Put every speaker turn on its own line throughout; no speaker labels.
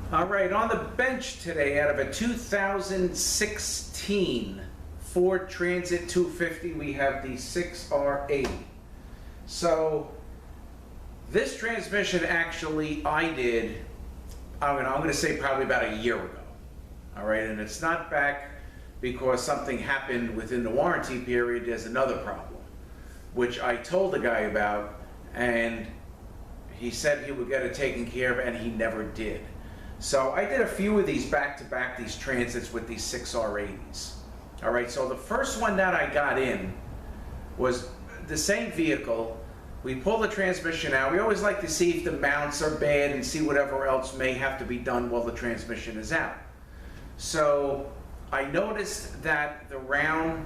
All right, on the bench today, out of a 2016 Ford Transit 250, we have the 6R80. So this transmission actually I did, I'm gonna say probably about a year ago. All right, and it's not back because something happened within the warranty period. There's another problem, which I told the guy about, and he said he would get it taken care of, and he never did. So I did a few of these back-to-back, these transits with these 6R80s. All right, so the first one that I got in was the same vehicle. We pull the transmission out. We always like to see if the mounts are bad and see whatever else may have to be done while the transmission is out. So I noticed that the round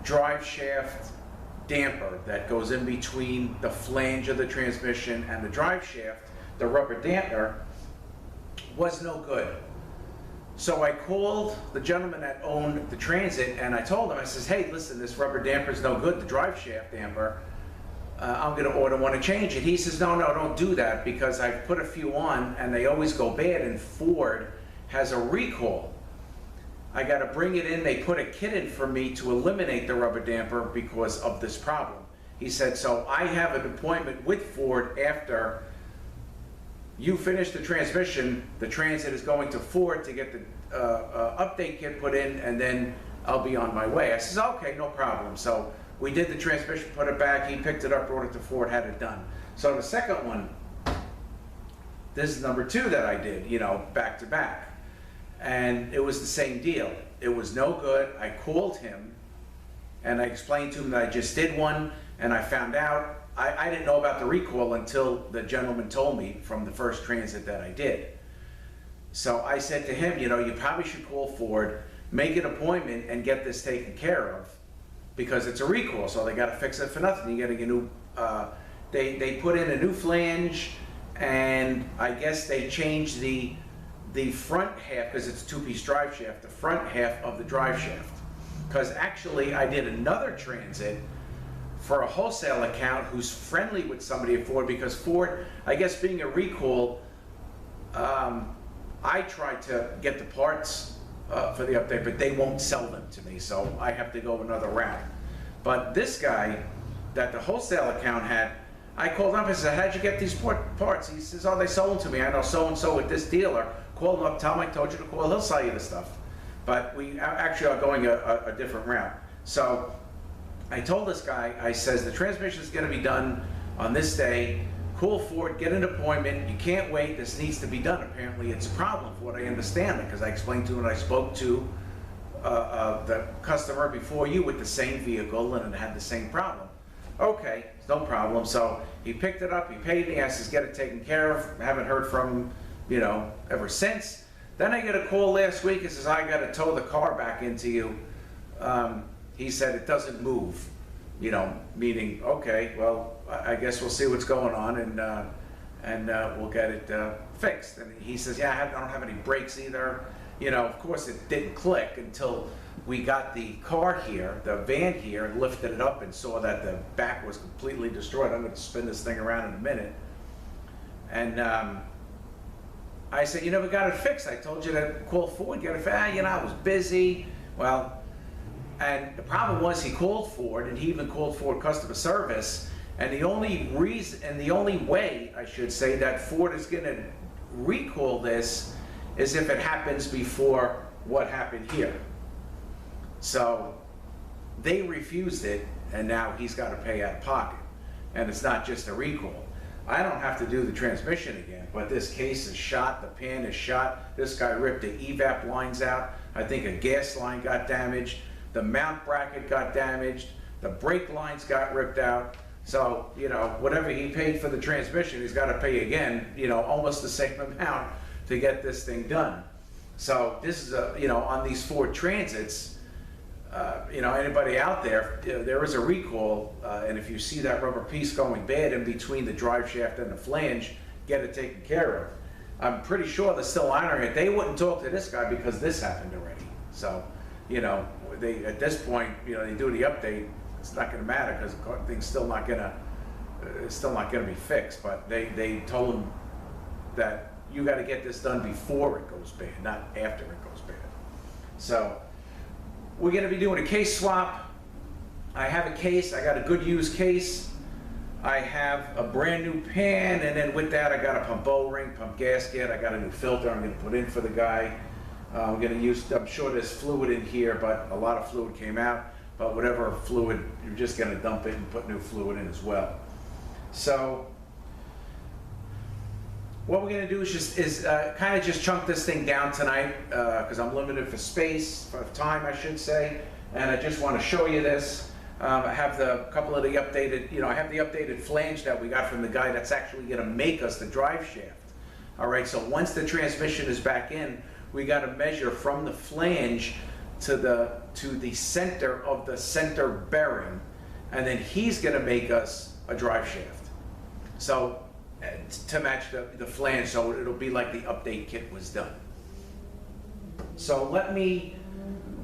drive shaft damper that goes in between the flange of the transmission and the drive shaft, the rubber damper, was no good. So I called the gentleman that owned the Transit and I told him, I says, hey, listen, this rubber damper is no good, the drive shaft damper. I'm gonna order one to change it. He says, no, don't do that because I've put a few on and they always go bad, and Ford has a recall. I gotta bring it in, they put a kit in for me to eliminate the rubber damper because of this problem. He said, so I have an appointment with Ford after you finish the transmission, the Transit is going to Ford to get the update kit put in, and then I'll be on my way. I says, okay, no problem. So we did the transmission, put it back, he picked it up, brought it to Ford, had it done. So the second one, this is number 2 that I did, back to back. And it was the same deal. It was no good. I called him and I explained to him that I just did one, and I found out I didn't know about the recall until the gentleman told me from the first Transit that I did. So I said to him, you probably should call Ford, make an appointment and get this taken care of because it's a recall, so they got to fix it for nothing. You're getting a new, they put in a new flange, and I guess they changed the front half, because it's a 2-piece drive shaft, the front half of the drive shaft. Because actually I did another Transit for a wholesale account who's friendly with somebody at Ford, because Ford, I guess being a recall, I tried to get the parts for the update, but they won't sell them to me, so I have to go another route. But this guy that the wholesale account had, I called up and said, how'd you get these parts? He says, oh, they sold them to me. I know so-and-so at this dealer. Call him up, tell him I told you to call, he'll sell you the stuff. But we actually are going a different route. So I told this guy, I says, the transmission is going to be done on this day. Call Ford, get an appointment. You can't wait. This needs to be done. Apparently, it's a problem, for what I understand, because I explained to him and I spoke to the customer before you with the same vehicle, and it had the same problem. Okay, no problem. So he picked it up. He paid me. I says, get it taken care of. Haven't heard from him, ever since. Then I get a call last week. He says, I got to tow the car back into you. He said it doesn't move, meaning, okay, well, I guess we'll see what's going on, and we'll get it fixed. And he says, yeah, I don't have any brakes either. Of course it didn't click until we got the car here, the van here, lifted it up and saw that the back was completely destroyed. I'm going to spin this thing around in a minute. And I said, you never got it fixed. I told you to call Ford, get it fixed. I was busy. Well, and the problem was he called Ford, and he even called Ford customer service. And the only reason, and the only way, I should say, that Ford is going to recall this is if it happens before what happened here. So they refused it, and now he's got to pay out of pocket. And it's not just a recall. I don't have to do the transmission again, but this case is shot, the pan is shot. This guy ripped the evap lines out. I think a gas line got damaged. The mount bracket got damaged. The brake lines got ripped out. So, whatever he paid for the transmission, he's got to pay again, almost the same amount to get this thing done. So this is on these Ford Transits, anybody out there, there is a recall, and if you see that rubber piece going bad in between the drive shaft and the flange, get it taken care of. I'm pretty sure they're still honoring it. They wouldn't talk to this guy because this happened already. So, they at this point, they do the update. It's not going to matter because the thing's still not going to, be fixed. But they told him that you got to get this done before it goes bad, not after it goes bad. So we're going to be doing a case swap. I have a case, I got a good used case. I have a brand new pan, and then with that I got a pump bowl ring, pump gasket, I got a new filter I'm going to put in for the guy. I'm going to use, I'm sure there's fluid in here, but a lot of fluid came out. But whatever fluid, you're just going to dump it and put new fluid in as well. So what we're going to do is kind of just chunk this thing down tonight because I'm limited for space, for time I should say, and I just want to show you this. I have the couple of the updated, I have the updated flange that we got from the guy that's actually going to make us the drive shaft. All right, so once the transmission is back in, we got to measure from the flange to the center of the center bearing, and then he's going to make us a drive shaft. So to match the flange, so it'll be like the update kit was done. So let me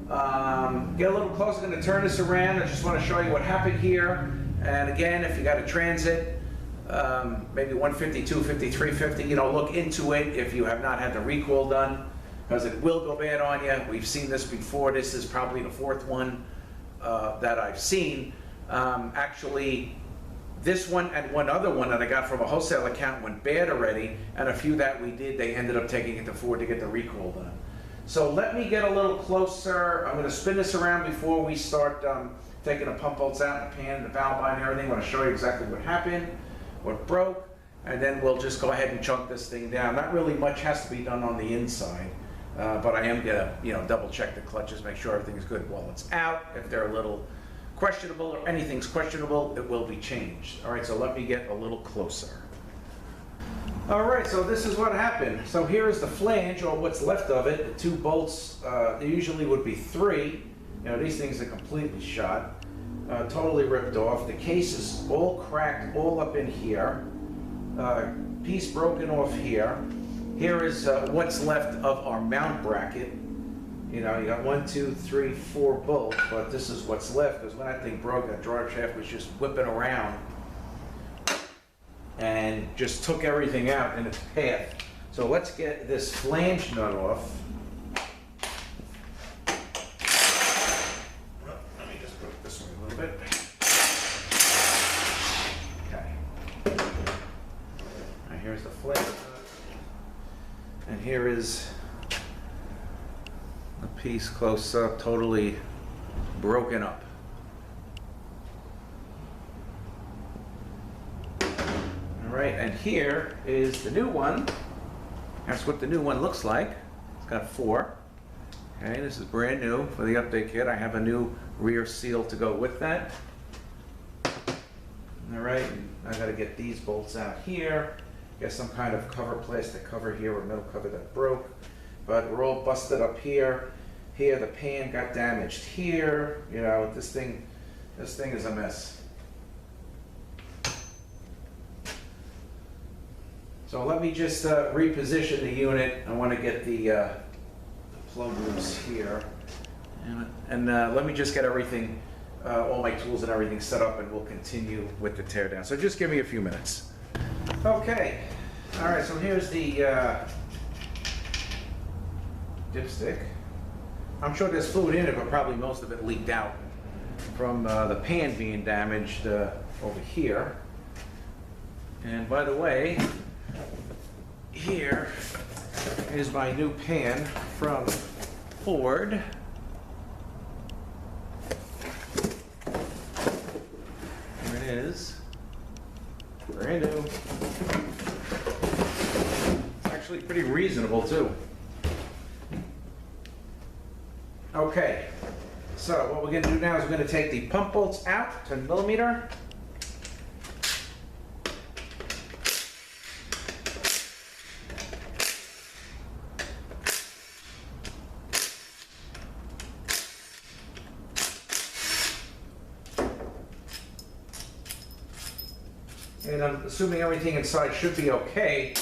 get a little closer. I'm going to turn this around. I just want to show you what happened here. And again, if you got a transit, maybe 150, 250, 350, look into it if you have not had the recall done, because it will go bad on you. We've seen this before. This is probably the fourth one that I've seen. Actually, this one and one other one that I got from a wholesale account went bad already, and a few that we did, they ended up taking it to Ford to get the recall done. So let me get a little closer. I'm going to spin this around before we start taking the pump bolts out, the pan, the valve line, and everything. I want to show you exactly what happened, what broke, and then we'll just go ahead and chunk this thing down. Not really much has to be done on the inside, but I am going to double check the clutches, make sure everything's good while it's out. If they're a little questionable or anything's questionable, it will be changed. All right, so let me get a little closer. All right, so this is what happened. So here is the flange, or what's left of it. The two bolts, there usually would be three. These things are completely shot, totally ripped off. The case is all cracked, all up in here. Piece broken off here. Here is what's left of our mount bracket. You got 1, 2, 3, 4 bolts, but this is what's left, because when that thing broke, that drive shaft was just whipping around and just took everything out in its path. So let's get this flange nut off. Let me just put it this way a little bit. Okay. All right, here's the flange nut. And here is a piece close up, totally broken up. All right, and here is the new one. That's what the new one looks like. It's got 4. Okay, this is brand new for the update kit. I have a new rear seal to go with that. All right, I got to get these bolts out here. Get some kind of cover, plastic cover here, or metal cover that broke. But we're all busted up here. Here, the pan got damaged here. This thing is a mess. So let me just reposition the unit. I want to get the plug loose here. And let me just get everything, all my tools and everything set up, and we'll continue with the teardown. So just give me a few minutes. Okay. All right, so here's the dipstick. I'm sure there's fluid in it, but probably most of it leaked out from the pan being damaged over here. And by the way, here is my new pan from Ford. There it is. Brand new. It's actually pretty reasonable too. Okay, so what we're going to do now is we're going to take the pump bolts out, 10 millimeter. And I'm assuming everything inside should be okay,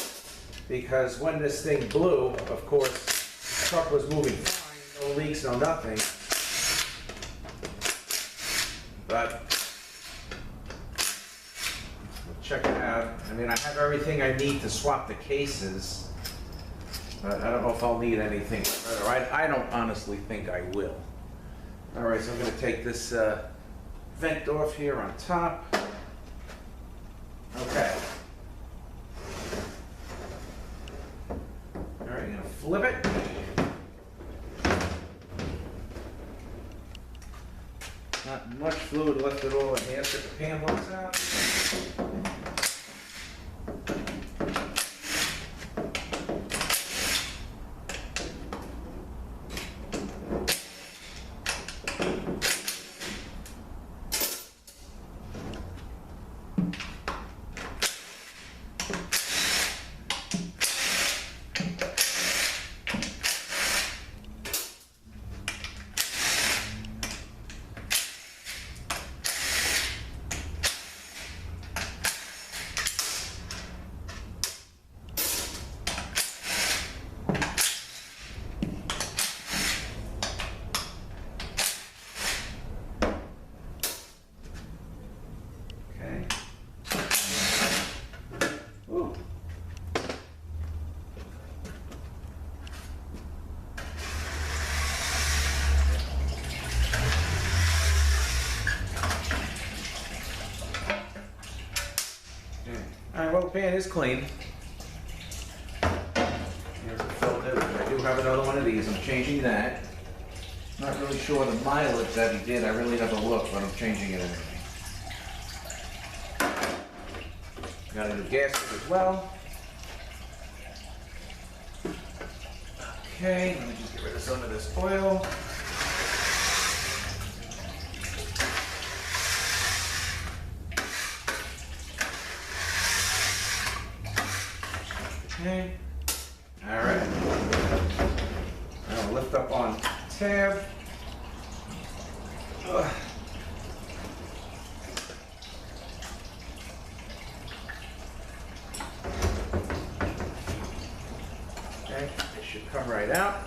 because when this thing blew, of course, the truck was moving fine, no leaks, no nothing. But we'll check it out. I mean, I have everything I need to swap the cases. But I don't know if I'll need anything further. I don't honestly think I will. All right, so I'm going to take this vent off here on top. Okay. All right, I'm going to flip it. Not much fluid left at all in here. Get the pan hooks out. All right, well, the pan is clean. Here's the filter, which I do have another one of these. I'm changing that. Not really sure the mileage that he did. I really have to look, but I'm changing it anyway. Got a new gasket as well. Okay, let me just get rid of some of this oil. Okay. All right. I'll lift up on tab. Ugh. Okay, it should come right out.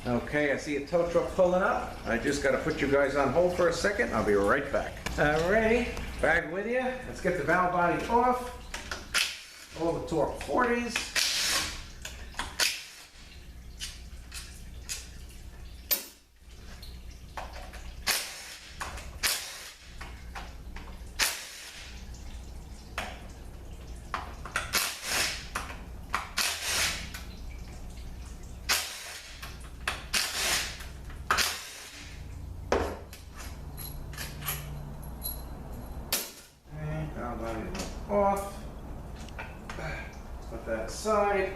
Okay, I see a tow truck pulling up. I just got to put you guys on hold for a second. I'll be right back. Alrighty, back with you. Let's get the valve body off. All the torque 40s. Off. Put that aside.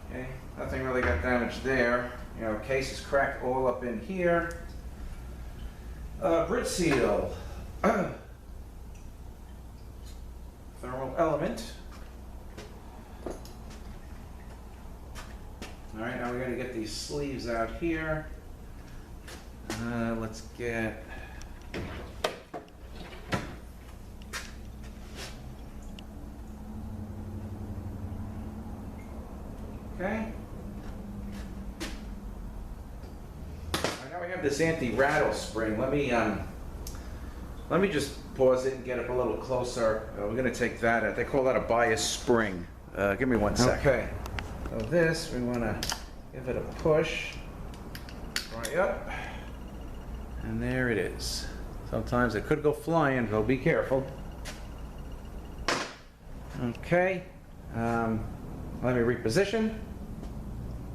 Okay, nothing really got damaged there. You know, case is cracked all up in here. Bridge seal. Thermal element. All right, now we're going to get these sleeves out here. Let's get. Okay. Right, now we have this anti-rattle spring. Let me just pause it and get up a little closer. We're going to take that out. They call that a bias spring. Give me 1 second. Okay. So this, we want to give it a push right up. And there it is. Sometimes it could go flying, so be careful. Okay. Let me reposition.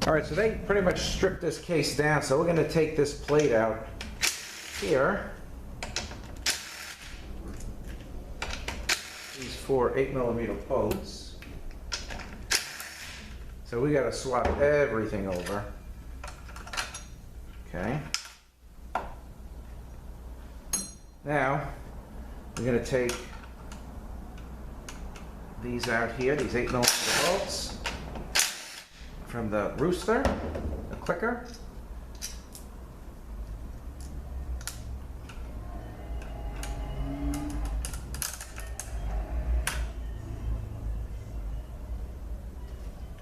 All right, so they pretty much stripped this case down, so we're going to take this plate out here. These 4 8mm bolts. So we got to swap everything over. Okay. Now, we're going to take these out here, these 8mm bolts from the rooster, the clicker.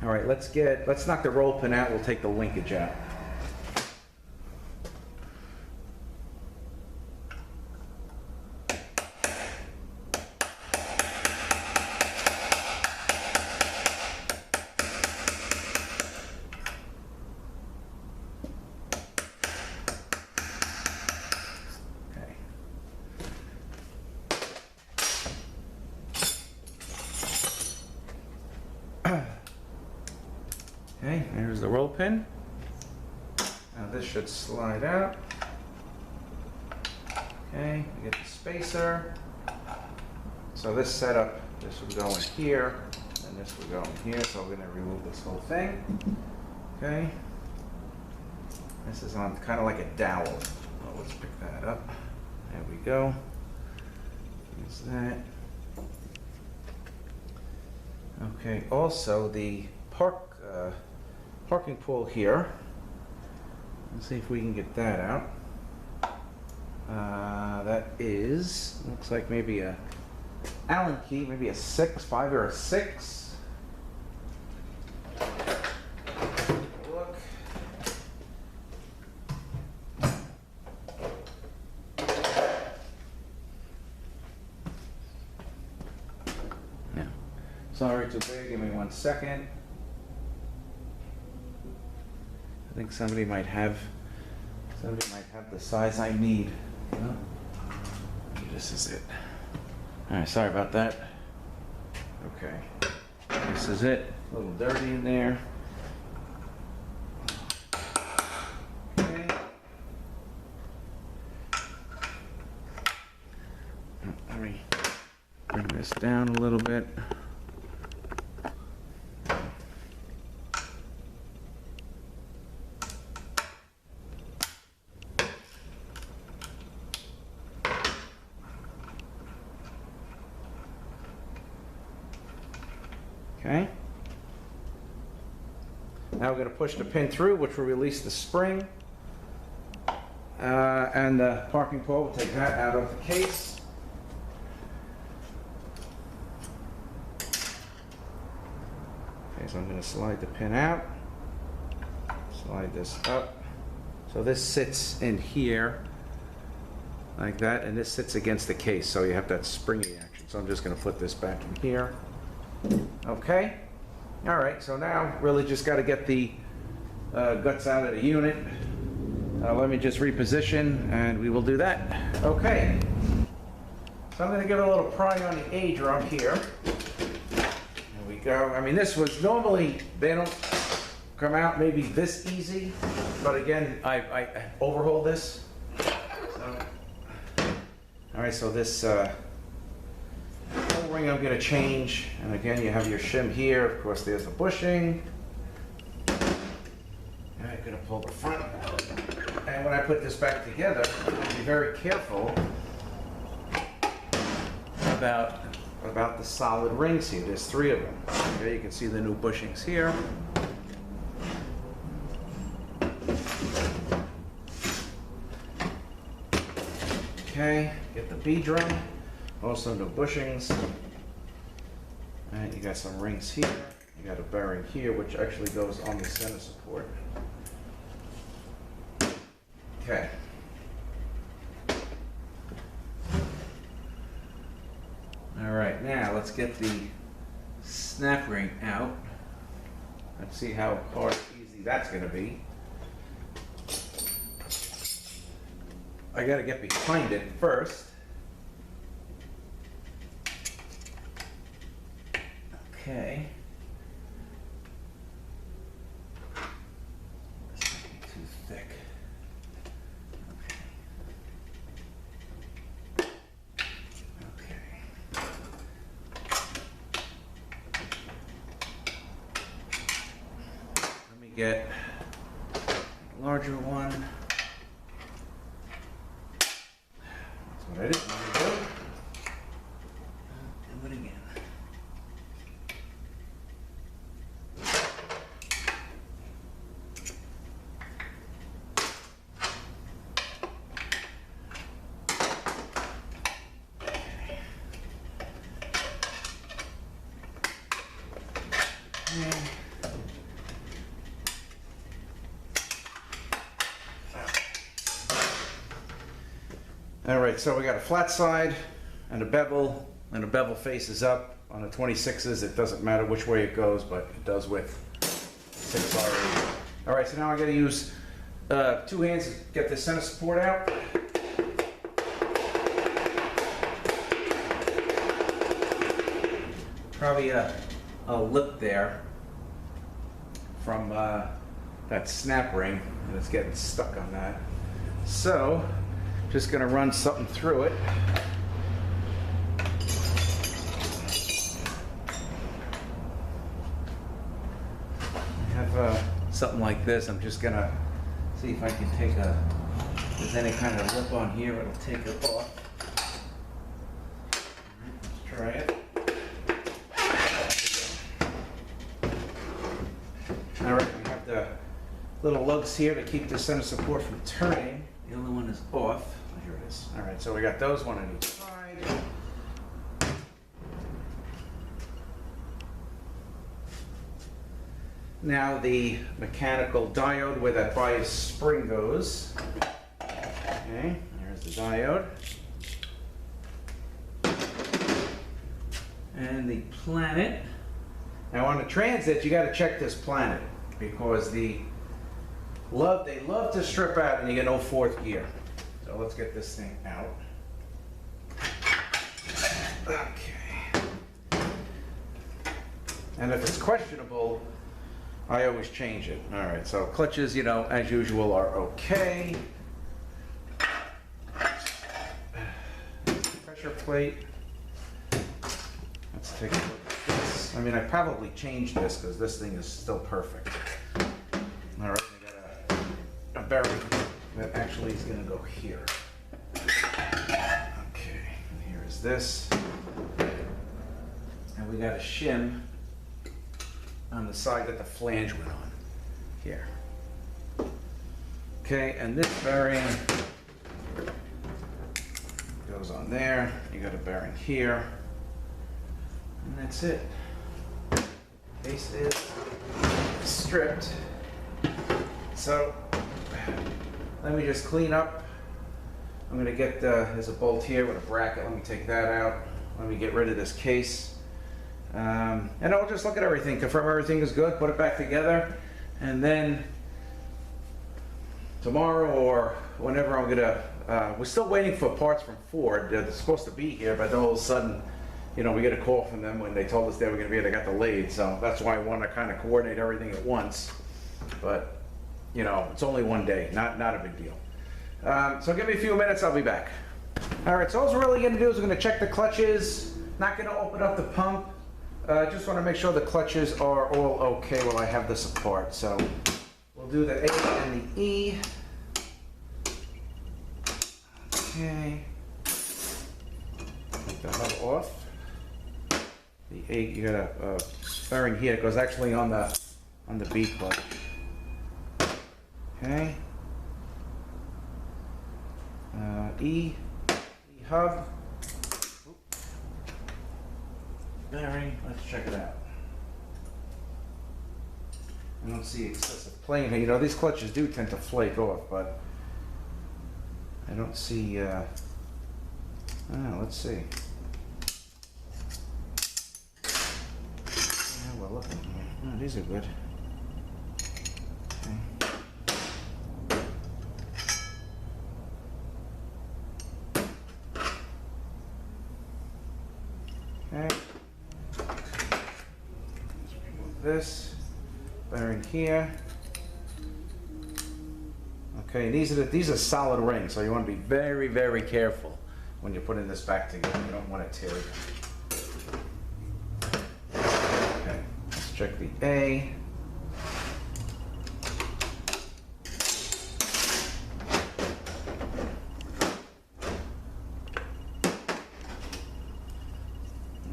All right, let's knock the roll pin out. We'll take the linkage out. Okay, there's the roll pin. Now this should slide out. Okay, we get the spacer. So this setup, this would go in here, and this would go in here, so we're gonna remove this whole thing. Okay. This is on kind of like a dowel. Oh, let's pick that up. There we go. Use that. Okay, also the parking pole here. Let's see if we can get that out. That is, looks like maybe a Allen key, maybe a 6, 5 or a 6. Look. Yeah. Sorry, too big. Give me 1 second. I think somebody might have the size I need. Well, this is it. All right, sorry about that. Okay, this is it. A little dirty in there. Okay. Let me bring this down a little bit. Okay. Now we're going to push the pin through, which will release the spring. And the parking pole, we'll take that out of the case. Okay, so I'm going to slide the pin out. Slide this up. So this sits in here, like that, and this sits against the case, so you have that springy action. So I'm just going to put this back in here. Okay, all right, so now really just got to get the guts out of the unit. Let me just reposition and we will do that. Okay, so I'm going to give it a little pry on the A drum here. There we go. I mean, this was normally, they don't come out maybe this easy, but again, I overhauled this. So, all right, so this ring I'm going to change, and again you have your shim here. Of course there's the bushing. I'm going to pull the front, and when I put this back together, I'm going to be very careful about the solid rings here. There's 3 of them. Okay, you can see the new bushings here. Okay, get the B drum. Also no bushings. And you got some rings here. You got a bearing here, which actually goes on the center support. Okay. All right, now let's get the snap ring out. Let's see how hard, easy that's going to be. I got to get behind it first. Okay. This might be too thick. Okay. Let me get a larger one. That's what I didn't want to do. Do it again. All right, so we got a flat side and a bevel faces up. On the 26s, it doesn't matter which way it goes, but it does with 6R8. All right, so now I got to use 2 hands to get the center support out. Probably a lip there from that snap ring, and it's getting stuck on that. So, just gonna run something through it. I have something like this. I'm just gonna see if I can take if there's any kind of lip on here, it'll take it off. Let's try it. All right, we have the little lugs here to keep the center support from turning. The other one is off. Oh, here it is. All right, so we got those one on each side. Now the mechanical diode where that bias spring goes. Okay, there's the diode. And the planet. Now on the transit, you got to check this planet because they love to strip out and you get no fourth gear. So let's get this thing out. Okay. And if it's questionable, I always change it. All right, so clutches, you know, as usual, are okay. Pressure plate. Let's take a look at this. I mean, I probably changed this because this thing is still perfect. All right, we got a bearing that actually is going to go here. Okay, and here is this. And we got a shim on the side that the flange went on, here. Okay, and this bearing goes on there. You got a bearing here, and that's it. Case is stripped. So, let me just clean up. I'm gonna get, there's a bolt here with a bracket. Let me take that out. Let me get rid of this case. And I'll just look at everything, confirm everything is good, put it back together, and then tomorrow or whenever I'm gonna, we're still waiting for parts from Ford. They're supposed to be here, but then all of a sudden, you know, we get a call from them when they told us they were gonna be here, they got delayed, so that's why I want to kind of coordinate everything at once. But, you know, it's only one day, not a big deal. So give me a few minutes, I'll be back. All right, so all we're really gonna do is we're gonna check the clutches, not gonna open up the pump. Just want to make sure the clutches are all okay while I have this apart. So we'll do the A and the E. Okay. Take the hub off. The A, you got a bearing here. It goes actually on the B clutch. Okay. E hub. Bearing, let's check it out. I don't see excessive plane here. You know, these clutches do tend to flake off, but I don't see, let's see. Yeah, we're looking here. Oh, these are good. Okay. Okay. This bearing here. Okay, these are solid rings, so you want to be very, very careful when you're putting this back together. You don't want to tear it. Okay, let's check the A.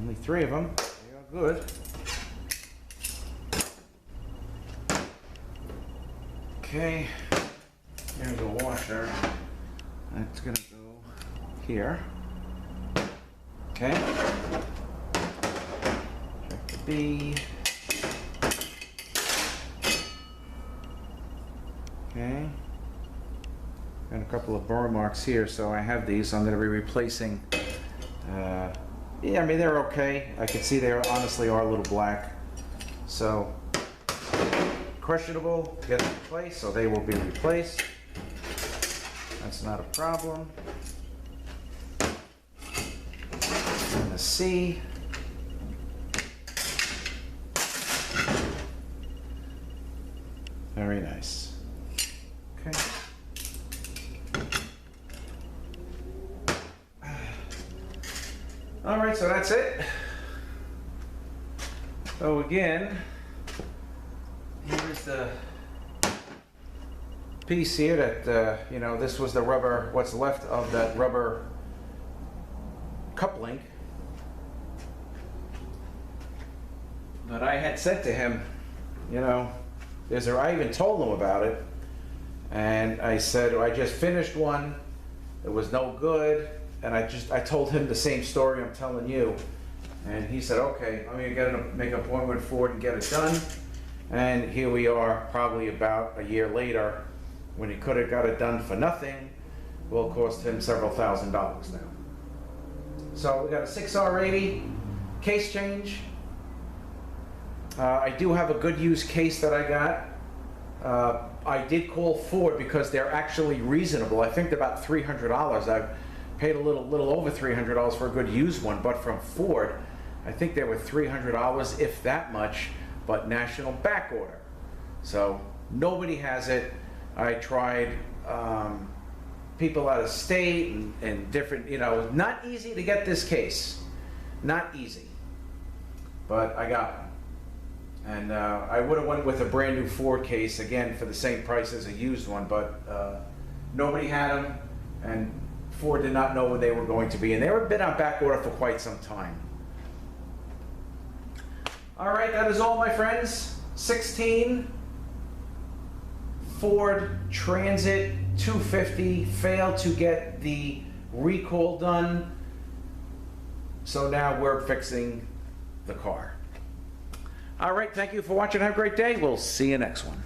Only 3 of them. They are good. Okay, here's a washer. That's gonna go here. Okay. Check the B. Okay. Got a couple of burr marks here, so I have these. I'm gonna be replacing. Yeah, I mean they're okay. I can see they honestly are a little black. So. Questionable, get them replaced, so they will be replaced. That's not a problem. And the C. Very nice. Okay. All right, so that's it. So again, here's the piece here that, you know, this was the rubber, what's left of that rubber coupling. But I had said to him, you know, I even told him about it. And I said, I just finished one. It was no good. And I told him the same story I'm telling you. And he said, okay, I'm gonna make an appointment with Ford and get it done. And here we are, probably about a year later, when he could have got it done for nothing. Will cost him several $1,000s now. So we got a 6R80 case change. I do have a good used case that I got. I did call Ford because they're actually reasonable. I think they're about $300. I've paid a little over $300 for a good used one, but from Ford, I think they were $300, if that much, but national back order. So nobody has it. I tried people out of state and different, you know, not easy to get this case. Not easy, but I got one. And I would have went with a brand new Ford case, again, for the same price as a used one, but nobody had them, and Ford did not know when they were going to be, and they were been on back order for quite some time. All right, that is all, my friends. 16 Ford Transit 250 failed to get the recall done, so now we're fixing the car. All right, thank you for watching. Have a great day. We'll see you next one.